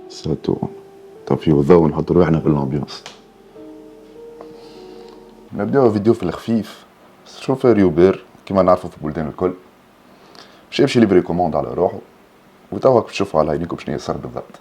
ساتو طفيو الضوء ونحط روحنا في الامبيونس. نبداو فيديو في الخفيف. شوفير يوبر كيما نعرفوا في البلدان الكل باش يمشي ليفري كوموند على روحه، وتوك باش تشوفوا على عينيكم شنو صار بالضبط.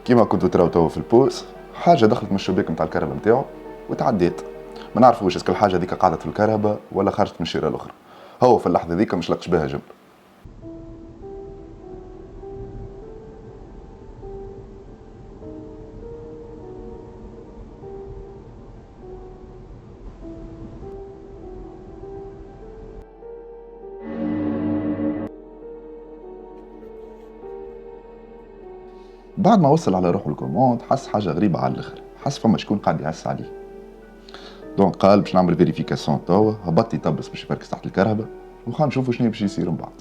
كيما كنتو تراو توا في البوس، حاجه دخلت من الشباك نتاع الكهرباء نتاعو وتعديت. ما نعرفوش اسكو الحاجه هذيك قعدت في الكهرباء ولا خرجت من الشيره الاخرى. هو في اللحظه هذيك مش لقش بها جنب. بعد ما وصل على روحه الكوموند حس حاجه غريبه على الاخر، حس فما شكون قاعد يهس عليه. دونك قال باش نعمل فيريفيكاسيون توا، هبط يطبس باش يفركس تحت الكهرباء وخا نشوفوا شنو باش يصير من بعد.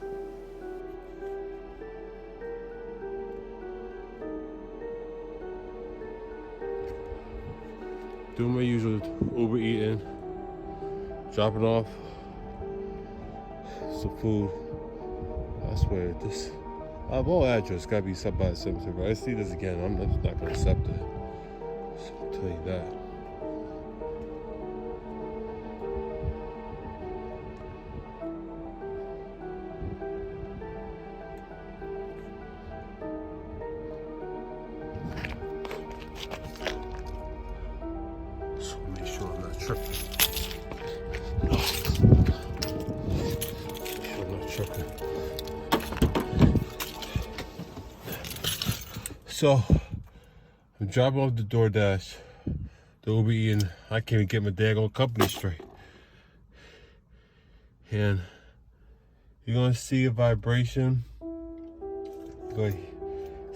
Doing my usual Uber eating, dropping off some food. I swear this all address gotta be set by a cemetery. But I see this again, I'm just not gonna accept it. I'll tell you that. So make sure I'm not tripping. Make sure I'm not tripping. So, I'm dropping off the DoorDash, the Uber eating. I can't even get my daggone company straight. And you're gonna see a vibration. You're gonna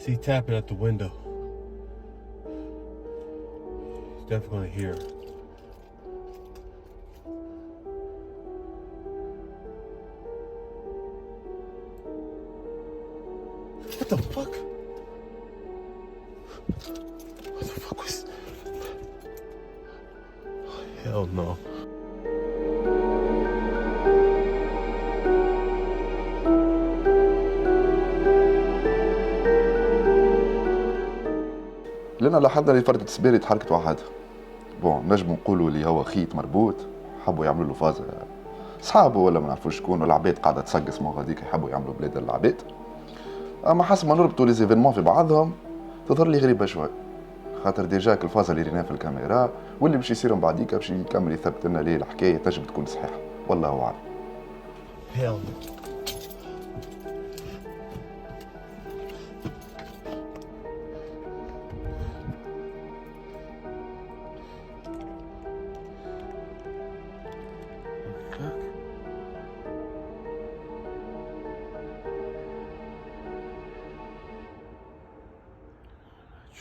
see tapping at the window. You're definitely gonna hear it. What the fuck? What the fuck was... Oh, hell no. لأن لاحظنا اللي فردة سبيري تحركت وحدها. بون نجم نقولوا اللي هو خيط مربوط، حبوا يعملوا له فازة صحابه ولا ما نعرفوش شكون، ولا عباد قاعدة تسقس مو غاديك يحبوا يعملوا بلاد العباد. اما حسب ما نربطوا لي زيفينمون في بعضهم تظهر لي غريبه شوي، خاطر ديجاك الفازه اللي ريناها في الكاميرا واللي باش يصير من بعديك باش يكمل يثبت لنا ليه الحكايه تنجم تكون صحيحه، والله اعلم. Hell.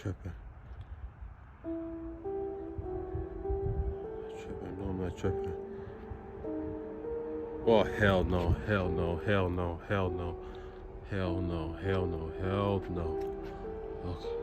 Tripping. No, I'm not tripping. Oh, hell no, hell no, hell no, hell no, hell no, hell no, hell no. Okay.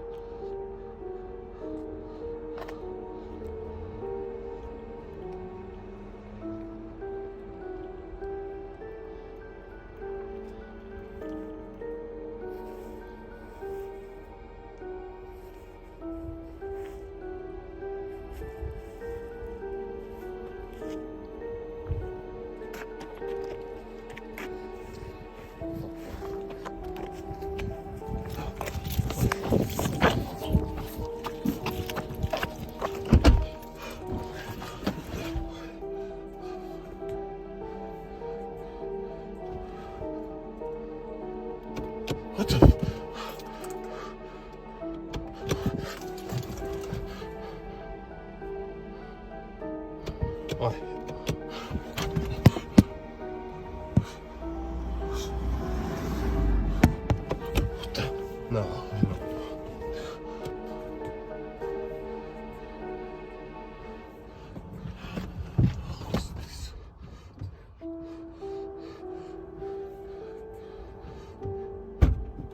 No.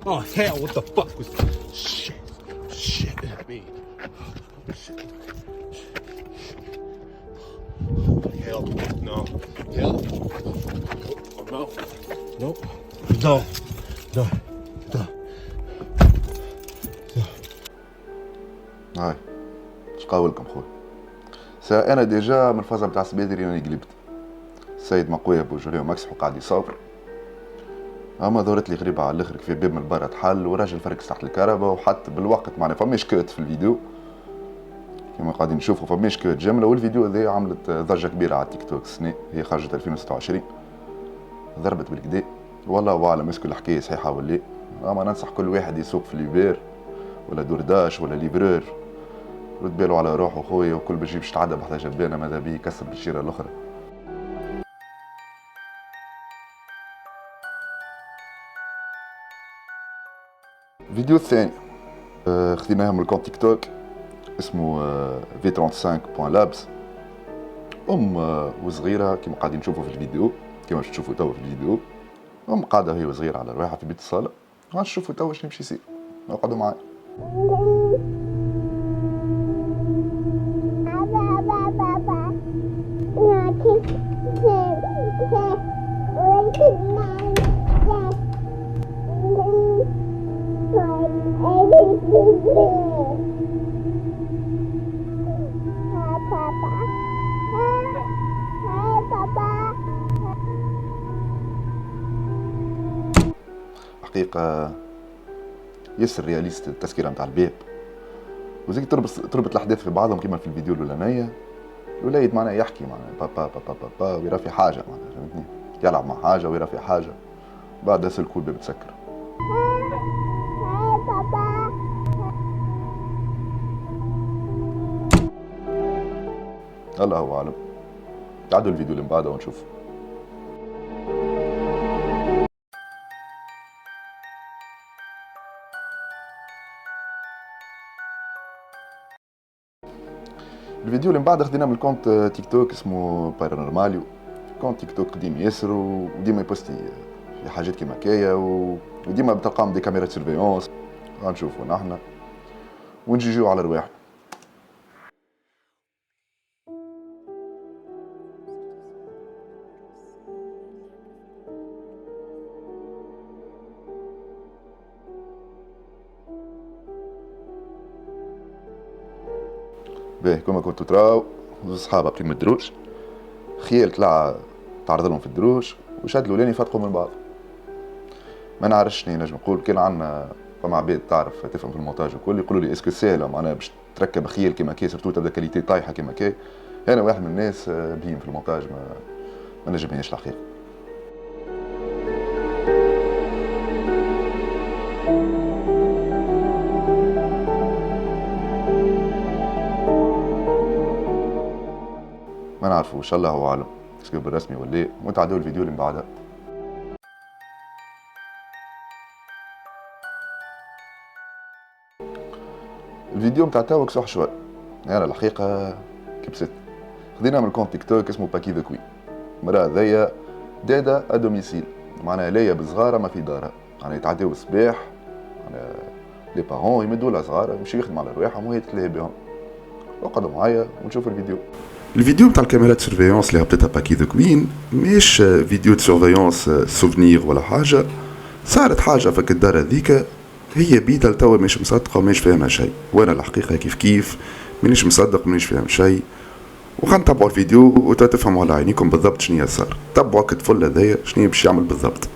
Oh hell, what the fuck was shit? Shit at me. Shit. Hell, no. Hell. Oh, no. Nope. No. No. No. هاي شقاول لكم خويا. انا ديجا من الفازه نتاع سبيدري راني قلبت. السيد مقوي بوجهي ومكسح وقاعد يصابر. اما ظهرت لي غريبه على الاخر كيف باب من البرا تحل وراجل فركس تحت الكهرباء وحتى بالوقت معناها فماش كوت في الفيديو كما قاعدين نشوفوا فماش كوت جمله. والفيديو هذا عملت ضجه كبيره على تيك توك السنه، هي خرجت 2026 ضربت بالكدا. والله اعلم اسكو الحكايه صحيحه ولا لا. اما ننصح كل واحد يسوق في ليبير ولا دورداش ولا ليبرور رد باله على روحه خويا، وكل باش يمشي يتعدى بحذا جبانه ماذا بيه يكسب الشيره الاخرى. الفيديو الثاني خذيناها من الكونت تيك توك اسمه v35.labs. وصغيره كما قاعدين نشوفوا في الفيديو، كما باش تشوفوا توا في الفيديو. قاعده هي وصغيره على رواحها في بيت الصاله. غنشوفوا توا شنو يمشي يصير. اقعدوا معايا. حقيقة ياسر رياليست التسكيرة متاع الباب، وزيك تربط الأحداث في بعضهم كيما في الفيديو الأولانية. الوليد معناها يحكي معناها بابا بابا بابا ويرى في حاجة معناها فهمتني، يلعب مع حاجة ويرى في حاجة بعد سلكوا الباب تسكر. الله أعلم. تعدوا الفيديو اللي من بعده ونشوف. الفيديو اللي من بعد خديناه من الكونت تيك توك اسمه بارانورمال. كونت تيك توك قديم ياسر وديما يبوستي في حاجات كيما كايا وديما بتلقاهم دي كاميرات سيرفيونس. غنشوفوا نحنا ونجيو على رواحنا. باهي كما كنتو تراو زوج صحاب هابطين من الدروج، خيال طلع تعرض لهم في الدروج وشاد الاولاني فتقوا من بعض. ما نعرفش شنو نجم نقول. كان عندنا فما عباد تعرف تفهم في المونتاج وكل يقولوا لي اسكو ساهله معناها باش تركب خيال كيما كي سيرتو تبدا كاليتي طايحه كيما كي. انا واحد من الناس بهيم في المونتاج ما نجمهاش الحقيقه. ما نعرفوا ان شاء الله هو عالم اسكو بالرسمي ولا لا. وتعدوا الفيديو اللي من بعدها. الفيديو متاع توا كسوح شوي. انا الحقيقه كبست. خدينا من كونت تيك توك اسمه باكي ذا كوين. المراه ذيا دادا ادوميسيل معناها ليا بصغاره ما في دارها، يعني يتعداو الصباح يعني لي بارون يمدوا لها صغار يمشيو يخدموا على رواحهم وهي تتلهي بهم. اقعدوا معايا ونشوف الفيديو. الفيديو نتاع الكاميرات سيرفيونس اللي هبطتها باكي ذا كوين مش فيديو سيرفيونس سوفنير ولا حاجه. صارت حاجه فك الدار هذيك هي بيدا لتوا مش مصدقه ومش فاهمه شيء، وانا الحقيقه كيف مانيش مصدق ومانيش فاهم شيء. وخا نتبعوا الفيديو وتفهموا على عينيكم بالضبط شنو صار. تبعوا كتفل هذايا شنو باش يعمل بالضبط.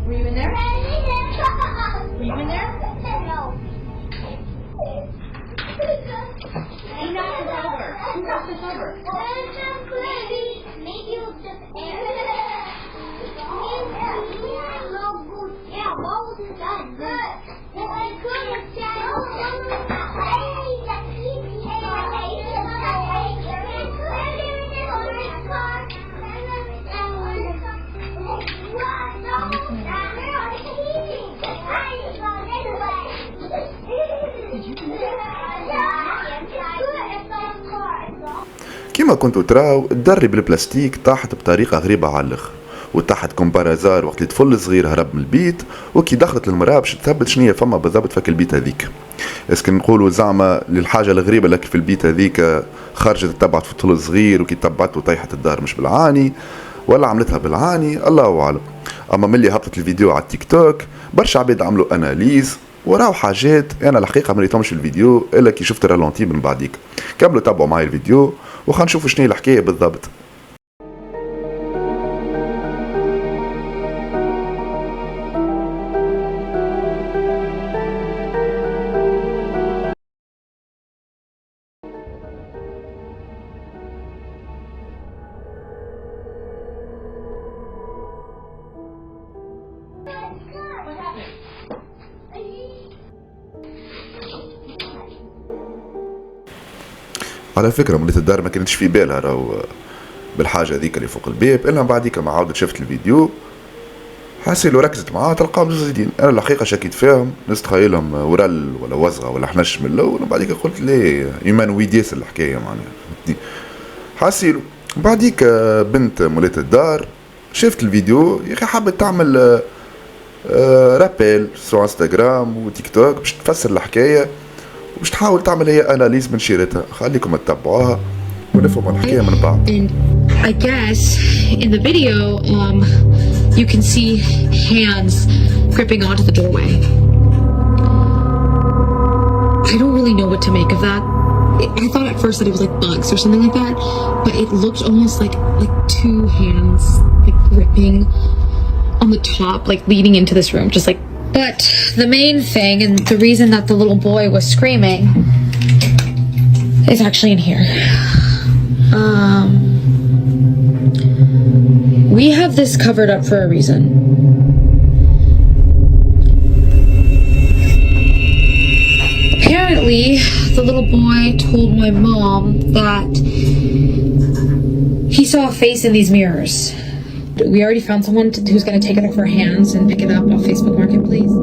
Were you in there? Were you in there? No. Who knocked this over? Who knocked this over? Maybe it was just air. Yeah, what was it done? Good. I couldn't كيما كنتوا تراو الدري بالبلاستيك طاحت بطريقة غريبة على الاخر، وتحت كومبارازار وقت اللي طفل صغير هرب من البيت وكي دخلت للمرأة باش تثبت شنية فما بالضبط فك البيت هذيك. اسكن نقولوا زعما للحاجة الغريبة لك في البيت هذيك خرجت تتبعت في طفل صغير وكي تبعته طيحت الدار مش بالعاني ولا عملتها بالعاني الله أعلم. أما ملي هبطت الفيديو على التيك توك برشا عباد عملوا أناليز وراو حاجات أنا الحقيقة ما ريتهمش في الفيديو إلا كي شفت الرالونتي من بعديك. كملوا تابعوا معي الفيديو وخلينا نشوفوا شنو هي الحكاية بالضبط. على فكرة مولات الدار ما كانتش في بالها راهو بالحاجة هذيك اللي فوق الباب إلا من بعديك ما عاودت شفت الفيديو حاسين لو ركزت معاه تلقاهم زايدين. أنا الحقيقة شكيت فيهم ناس تخيلهم ورل ولا وزغة ولا حنش من الأول ومن بعديك قلت ليه يمانويديس الحكاية معناها حاسين. بعديك بنت مولات الدار شفت الفيديو يا أخي حابة تعمل رابيل سو انستغرام وتيك توك باش تفسر الحكاية وباش تحاول تعمل هي اناليز من شيرتها. خليكم تتبعوها ونفهموا الحكايه من بعض. I guess in the video you can see hands gripping onto the doorway. I don't really know what to make of that. I thought at first that it was like bugs or something like that, but it looked almost like two hands like gripping on the top, like leading into this room, just like. But the main thing and the reason that the little boy was screaming is actually in here. We have this covered up for a reason. Apparently, the little boy told my mom that he saw a face in these mirrors. We already found someone who's going to take it off our hands and pick it up off Facebook Marketplace.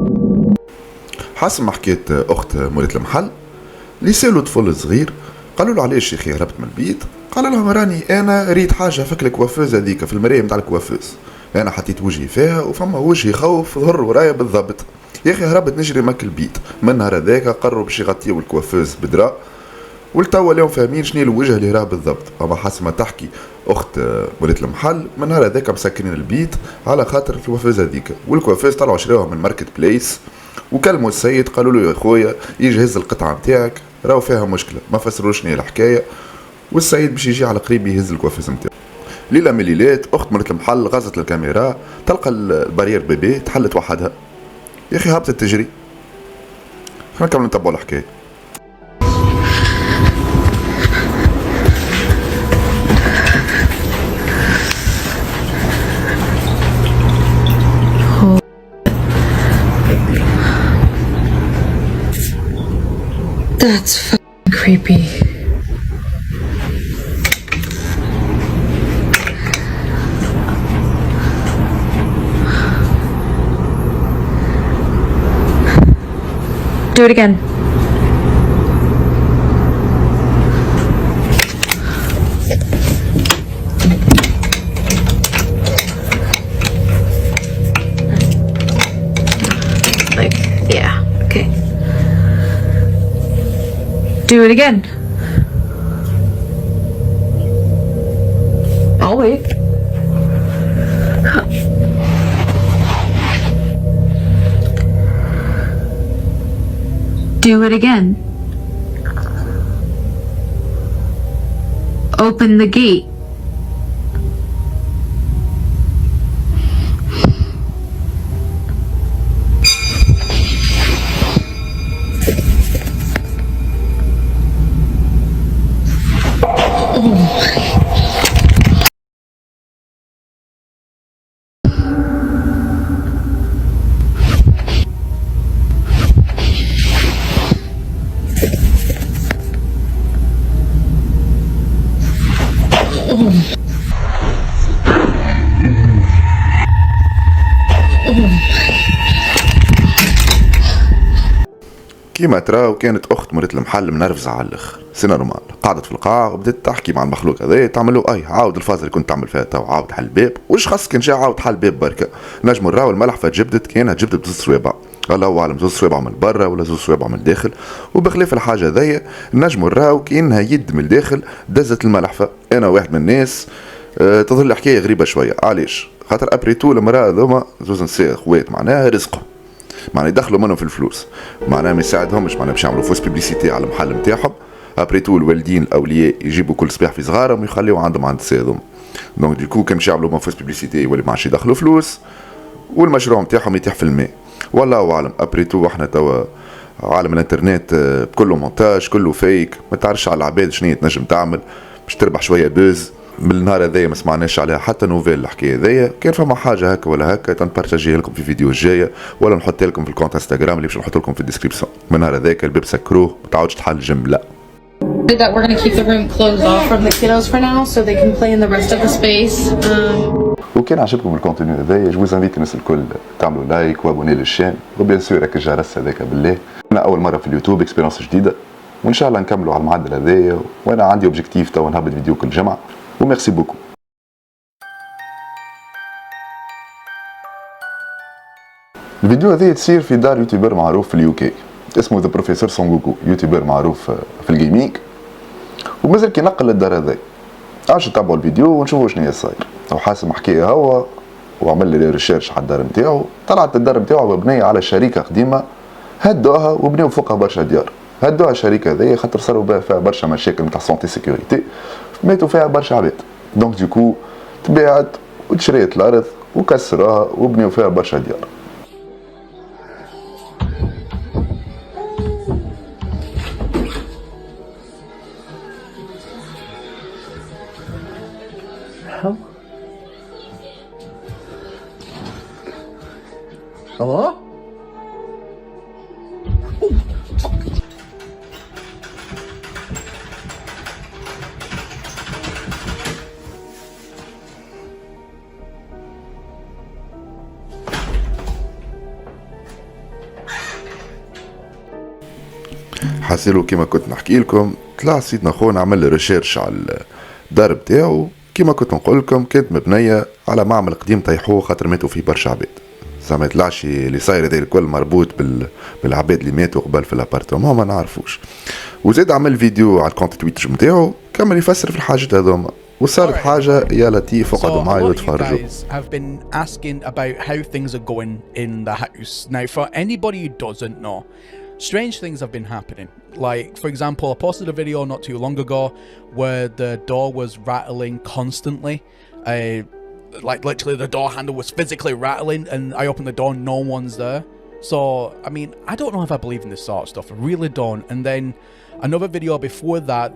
حسب ما حكيت أخت مولات المحل اللي سالوا طفل صغير قالوا له علاش يا أخي هربت من البيت؟ قال لهم راني أنا ريت حاجة فك الكوافوز هذيك في المراية متاع الكوافوز، أنا حطيت وجهي فيها وفما وجهي خوف ظهر ورايا بالضبط. يا أخي هربت نجري مك البيت من نهار هذاك قرروا باش يغطيو الكوافوز بدراء والتوا اليوم فاهمين شنو الوجه اللي راه بالضبط. اما حسب ما تحكي اخت ولات المحل من نهار هذاك مسكرين البيت على خاطر الكوافوز هذيك، والكوافوز طلعوا شراوها من ماركت بليس وكلموا السيد قالوا له يا خويا يجي هز القطعه نتاعك راهو فيها مشكله، ما فسروش شنو الحكايه والسيد باش يجي على قريب يهز الكوافوز نتاعو. ليله من الليلات اخت ولات المحل غزت الكاميرا تلقى البارير بيبي تحلت وحدها، يا اخي هبطت تجري. خلينا نكمل نتبعوا الحكايه. That's fucking creepy. Do it again. Like, yeah, okay. Do it again. I'll wait. Do it again. Open the gate. كيما تراو كانت اخت مرت المحل منرفزه على الاخر، سي نورمال، قعدت في القاعه وبدات تحكي مع المخلوق هذا، تعمل له اي عاود الفازه اللي كنت تعمل فيها تو، عاود حل الباب، واش خاص كان جا عاود حل الباب بركه، نجموا نراو الملحفه جبدت كانت جبدت بزوز صوابع، الله اعلم زوز صوابع من برا ولا زوز صوابع من الداخل، وبخلاف الحاجه هذيا نجموا نراو كانها يد من الداخل دزت الملحفه. انا واحد من الناس تظهر لي حكايه غريبه شويه، علاش؟ خاطر ابري تو المراه هذوما زوز نساء خوات معناها رزقهم، معناها يدخلوا منهم في الفلوس، معناها ما يساعدهمش، معناها باش يعملوا فوس بيبليسيتي على المحل نتاعهم، ابري تو الوالدين الاولياء يجيبوا كل صباح في صغارهم ويخليو عندهم عند السيدهم، دونك ديكو كان باش يعملوا فوس بيبليسيتي يولي ما عادش يدخلوا فلوس والمشروع نتاعهم يتيح في الماء. والله اعلم، ابري تو احنا توا عالم الانترنت كله مونتاج كله فيك، ما تعرفش على العباد شنو تنجم تعمل باش تربح شويه بوز. من النهار هذايا ما سمعناش عليها حتى نوفيل الحكايه هذيا، كان فما حاجه هكا ولا هكا تنبارتاجيها لكم في فيديو الجايه ولا نحط لكم في الكونت انستغرام اللي باش نحط لكم في الديسكريبسيون. من النهار هذاك الباب سكروه ما تعاودش تحل جمله. That we're gonna keep the room closed off from the kiddos for now so they can play in the rest of the space. وكان عجبكم الكونتينيو هذايا جو انفيت الناس الكل تعملوا لايك وابوني للشان وبيان سور راك الجرس هذاك بالله. انا اول مره في اليوتيوب اكسبيرينس جديده وان شاء الله نكملوا على المعدل هذايا، وانا عندي اوبجيكتيف تو نهبط فيديو كل جمعه وميرسي بوكو. الفيديو هذه تصير في دار يوتيوبر معروف في اليوكي اسمه ذا بروفيسور سونغوكو، يوتيوبر معروف في الجيمنج ومازال كينقل للدار هذا. عاش نتابعوا الفيديو ونشوفوا شنو هي صاير. او حاسم حكايه هو وعمل لي ريشيرش على الدار نتاعو، طلعت الدار نتاعو مبنيه على شركه قديمه هدوها وبنيو فوقها برشا ديار. هدوها الشركه هذيا خاطر صاروا فيها برشا مشاكل نتاع سونتي سيكوريتي، ماتوا فيها برشا عباد، دونك ديكو تباعت وتشريت الارض وكسروها وبنيو فيها برشا ديار. Hello? حاسيلو كيما كنت نحكي لكم، طلع سيدنا خونا عمل لي ريشيرش على الدار بتاعو، كيما كنت نقول لكم كانت مبنيه على معمل قديم طيحوه خاطر ماتوا فيه برشا عباد. زعما يطلعش اللي صاير هذا الكل مربوط بالعباد اللي ماتوا قبل في الابارتمون ما نعرفوش. وزاد عمل فيديو على الكونت تويتش نتاعو كمل يفسر في الحاجات هذوما، وصارت حاجه يا لطيف اقعدوا معايا وتفرجوا. have been asking about how things are going in the house. Now for anybody who doesn't know, strange things have been happening. Like, for example, I posted a video not too long ago where the door was rattling constantly. Like literally the door handle was physically rattling and I opened the door and no one's there. So, I mean, I don't know if I believe in this sort of stuff. I really don't. And then another video before that,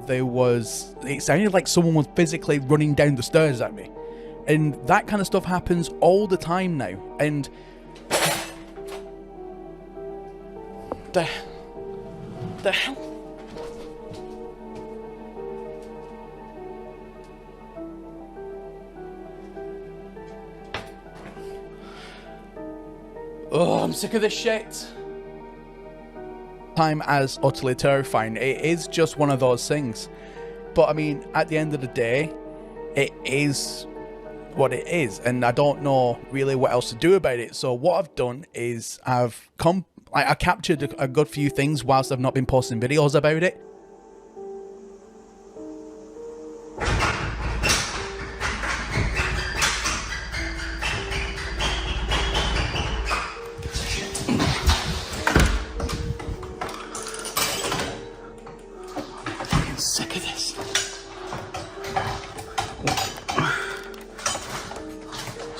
it sounded like someone was physically running down the stairs at me. And that kind of stuff happens all the time now. And the hell? Oh, I'm sick of this shit. Time as utterly terrifying. It is just one of those things. But I mean, at the end of the day, it is what it is. And I don't know really what else to do about it. So what I've done is I captured a good few things whilst I've not been posting videos about it.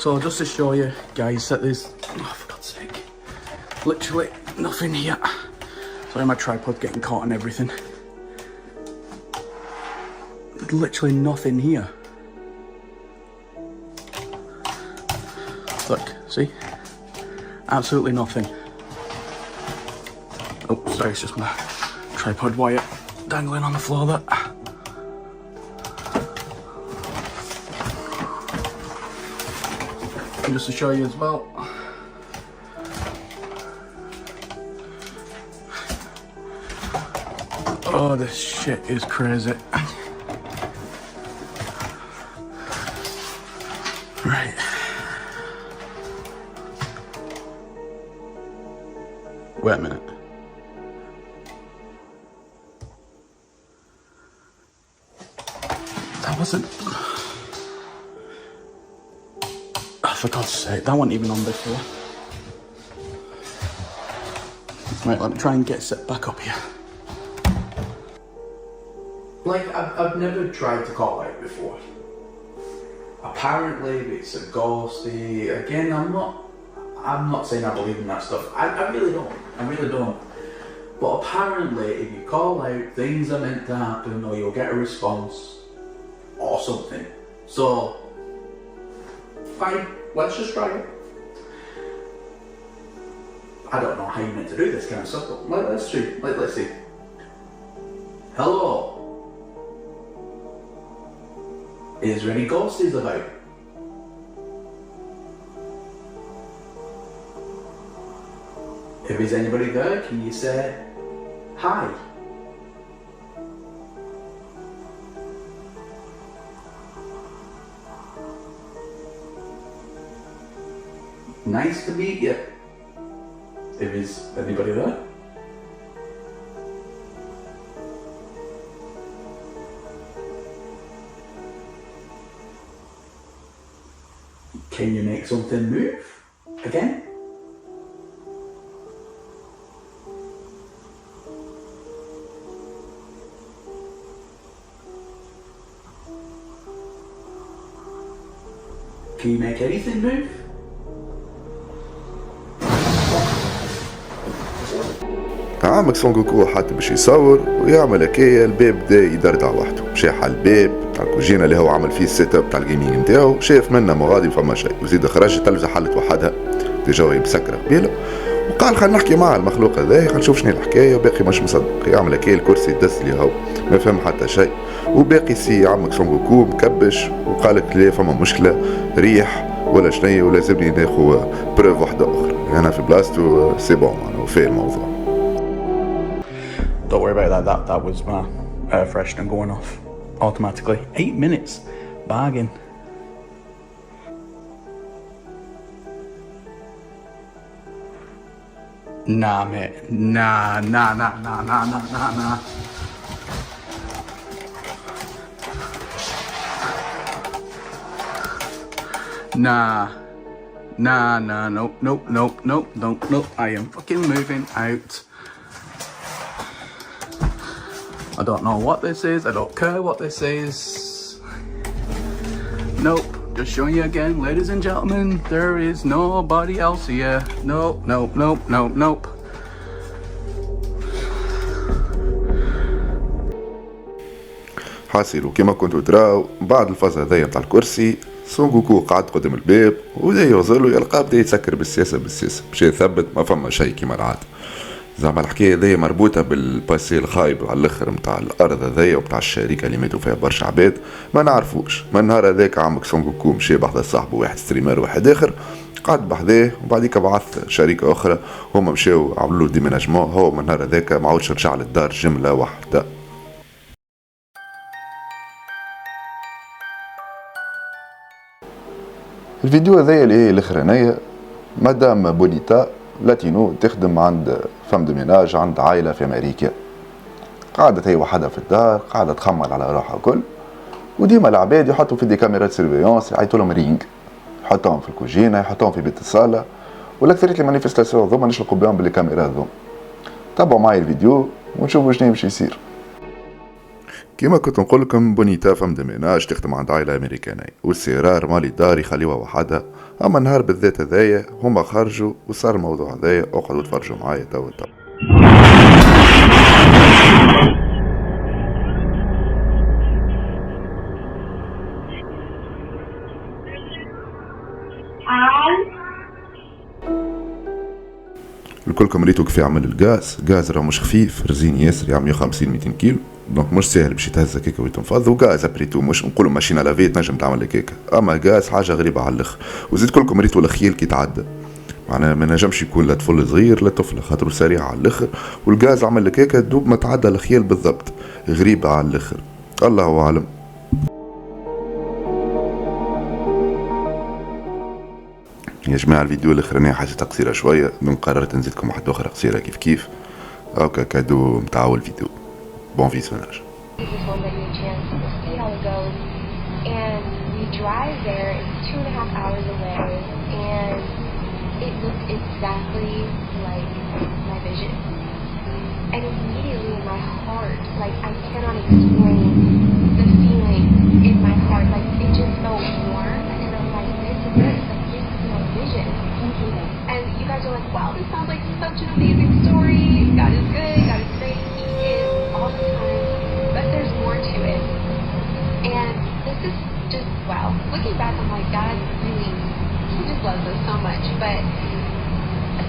So just to show you guys that there's, oh for God's sake, literally nothing here. Sorry, my tripod getting caught and everything. There's literally nothing here. Look, see? Absolutely nothing. Oh, sorry, it's just my tripod wire dangling on the floor there. And just to show you as well, oh, this shit is crazy. Right. Wait a minute. That wasn't... Oh, for God's sake, that wasn't even on before. Right, let me try and get set back up here. Like, I've never tried to call out before. Apparently, it's a ghosty. Again, I'm not saying I believe in that stuff. I really don't. I really don't. But apparently, if you call out, things are meant to happen, or you'll get a response, or something. So, fine, let's just try it. I don't know how you're meant to do this kind of stuff, but let's see. Let's see. Hello. Is there any ghosties about? If there's anybody there, can you say hi? Nice to meet you. If there's anybody there. Can you make something move again? Can you make anything move? عمك سون جوكو حتى باش يصور ويعمل هكايا الباب بدا يدردع وحده، مشى على الباب تاع الكوجينه اللي هو عمل فيه السيت اب تاع الجيمنج نتاعو، شاف منا ما غادي فما شيء، وزيد خرج التلفزه حلت وحدها ديجا وهي مسكره قبيله، وقال خلينا نحكي مع المخلوق هذا خلينا نشوف شنو الحكايه، وباقي مش مصدق، يعمل هكايا الكرسي دز لي هو ما فهم حتى شيء، وباقي سي عمك سون جوكو مكبش وقال لك لا فما مشكله ريح ولا شنيا ولازمني ناخذ بروف واحده اخرى، انا في بلاصتو سي بون انا وفي الموضوع. Don't worry about that. That was my air freshener going off automatically. 8 minutes. Bargain. Nah, mate. Nah. Nope. I am fucking moving out. I don't know what this is. I don't care what this is. Nope. Just showing you again, ladies and gentlemen, there is nobody else here. Nope. حاصل وكما كنتوا تراو بعد الفاز هذايا نتاع الكرسي سون جوكو قعد قدام الباب وبدا يغزلو يلقى بدا يتسكر بالسياسه مشى يثبت ما فما شيء كيما العاده. زعما الحكايه هذيا مربوطه بالباسي الخايب على الاخر نتاع الارض هذيا وبتاع الشركه اللي ماتوا فيها برشا عباد ما نعرفوش. من نهار هذاك عمك سون جوكو مشى بحذا صاحبه واحد ستريمر واحد اخر قعد بحذاه وبعديك بعث شركه اخرى هما مشاو عملوا ديميناجمون. هو من نهار هذاك ما عاودش رجع للدار جمله واحده. الفيديو هذايا اللي هي الاخرانيه مدام بونيتا لاتينو تخدم عند فم دو ميناج عند عائله في امريكا. قعدت هي وحدها في الدار قاعده تخمر على روحها الكل وديما العباد يحطوا في دي كاميرات سيرفيونس يعيطوا لهم رينج يحطوهم في الكوجينه يحطوهم في بيت الصاله والاكثريه المانيفستاسيون هذوما نشلقوا بهم بالكاميرا هذوما. تابعوا معي الفيديو ونشوفوا شنو يمشي يصير. كيما كنت نقول لكم بونيتا فم دميناج تخدم عند عائلة أمريكانية والسيرار مالي دار يخليوها وحدها. أما النهار بالذات هذايا هما خرجوا وصار الموضوع هذايا. اقعدوا تفرجوا معايا توا. الكلكم ريتو كيف يعمل الغاز راه مش خفيف، رزين ياسر، يعمل 150 200 كيلو، دونك مش ساهل باش يتهز هكاكا ويتنفض. وغاز ابريتو مش نقولوا ماشينا لافيت نجم تعمل هكاكا، اما غاز حاجه غريبه على الاخر. وزيد كلكم ريتو الخيل كي تعدى، معناها ما نجمش يكون لا طفل صغير لا طفله، خاطر سريع على الاخر. والغاز عمل هكاكا دوب ما تعدى الخيل بالضبط، غريبه على الاخر، الله اعلم. يا جماعة الفيديو الاخرانية حاجة قصيرة شوية، دونك قررت نزيدكم واحدة أخرى قصيرة كيف هاكا كادو متاع الفيديو. بون فيسيوناج. And you guys are like, wow, this sounds like such an amazing story. God is good, God is great, He is all the time, but there's more to it. And this is just, wow. Looking back, I'm like, God really, He just loves us so much. But,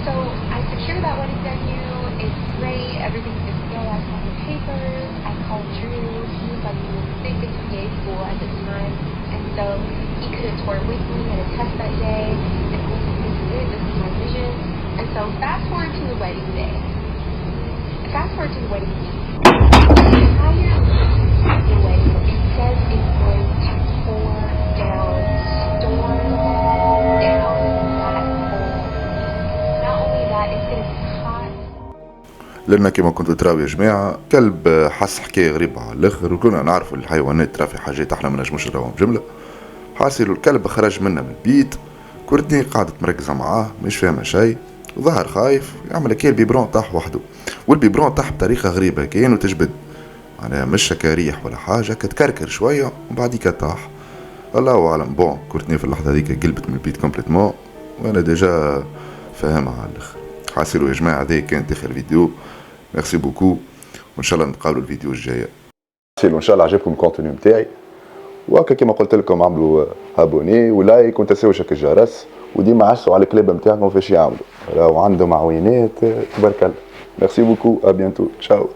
so I secured that wedding venue. It's great. Everything's good to go. I saw the papers. I called Drew. He was like in the biggest PA school at this time. And so he couldn't tour with me. He had a test that day. And I was like, this is it. This is my vision. And so fast forward to the wedding day. Fast forward to the wedding week. The entire the wedding, it says it's going to pour down, storm down that whole week. Not only that, it's going to be hot. لأن كما كنتوا تراو يا جماعة كلب حس حكاية غريبة على الآخر، وكنا نعرفوا الحيوانات ترى في حاجات احنا ما نجموش نراوهم بجملة. حاصل الكلب خرج منا من البيت، كورتني قعدت مركزة معاه مش فاهمة شيء، وظهر خايف يعمل كي البيبرون طاح وحده، والبيبرون طاح بطريقة غريبة كأنه تجبد، معناها مش كريح ولا حاجة، كتكركر شوية وبعديك طاح، الله أعلم. بون كورتني في اللحظة هذيك قلبت من البيت كومبليتمون، وأنا ديجا فاهمها على الآخر. حاسلوا يا جماعة هذا كان آخر فيديو، ميرسي بوكو، وإن شاء الله نتقابلوا الفيديو الجاية. وإن شاء الله عجبكم الكونتوني نتاعي، وهكا كما قلت لكم عملوا ابوني ولايك وتساوي شك الجرس، وديما عسوا على الكلاب نتاعكم فاش يعملوا، راهو عندهم عوينات تبارك الله. ميرسي بوكو، ا بيانتو، تشاو.